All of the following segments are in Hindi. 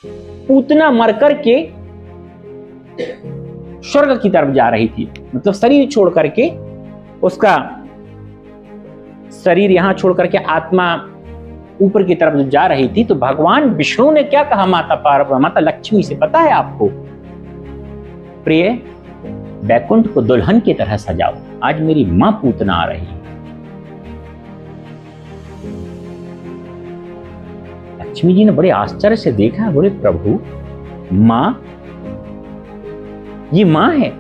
पूतना मर करके स्वर्ग की तरफ जा रही थी, मतलब शरीर छोड़ करके, उसका शरीर यहां छोड़ करके आत्मा ऊपर की तरफ जा रही थी, तो भगवान विष्णु ने क्या कहा माता पार्वती, माता लक्ष्मी से, पता है आपको? प्रिय, बैकुंठ को दुल्हन की तरह सजाओ, आज मेरी मां पूतना आ रही है। लक्ष्मी जी ने बड़े आश्चर्य से देखा, बोले प्रभु, मां, ये मां है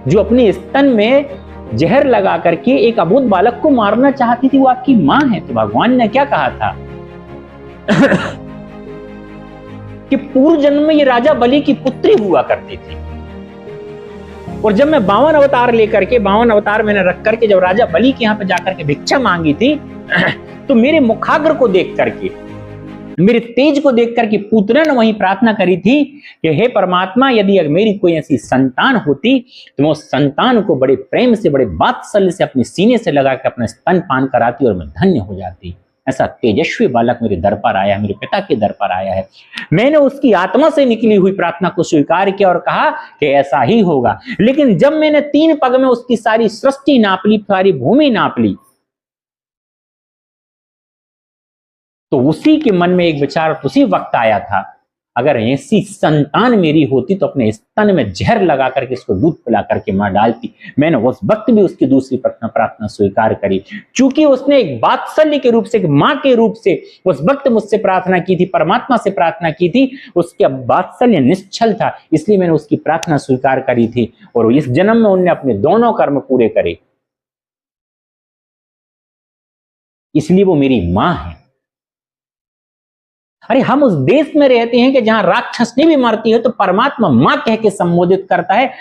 जो अपने स्तन में जहर लगा करके एक अबोध बालक को मारना चाहती थी, वो आपकी मां है। तो भगवान ने क्या कहा था कि पूर्व जन्म में ये राजा बलि की पुत्री हुआ करती थी, और जब मैं 52 अवतार लेकर के, 52 अवतार मैंने रख करके जब राजा बलि के यहां पे जाकर के भिक्षा मांगी थी, तो मेरे मुखाग्र को देख करके, मेरे तेज को देख करके पूतना ने वही प्रार्थना करी थी कि हे परमात्मा, यदि मेरी कोई ऐसी संतान होती तो मैं उस संतान को बड़े प्रेम से, बड़े वात्सल्य से अपने सीने से लगा के अपने स्तन पान कराती और मैं धन्य हो जाती। ऐसा तेजस्वी बालक मेरे दर पर आया है, मेरे पिता के दर पर आया है। मैंने उसकी आत्मा से निकली हुई प्रार्थना को स्वीकार किया और कहा कि ऐसा ही होगा। लेकिन जब मैंने 3 पग में उसकी सारी सृष्टि नाप ली, सारी भूमि नाप ली, तो उसी के मन में एक विचार उसी वक्त आया था, अगर ऐसी संतान मेरी होती तो अपने स्तन में जहर लगा करके इसको दूध पिला करके मार डालती। मैंने उस वक्त भी उसकी दूसरी प्रार्थना स्वीकार करी, क्योंकि उसने एक वात्सल्य के रूप से, एक मां के रूप से उस वक्त मुझसे प्रार्थना की थी, परमात्मा से प्रार्थना की थी, उसका वात्सल्य निश्चल था, इसलिए मैंने उसकी प्रार्थना स्वीकार करी थी, और इस जन्म में उन्होंने अपने दोनों कर्म पूरे करे, इसलिए वो मेरी मां है। अरे हम उस देश में रहते हैं कि जहां राक्षसनी भी मरती है तो परमात्मा मां कह के संबोधित करता है,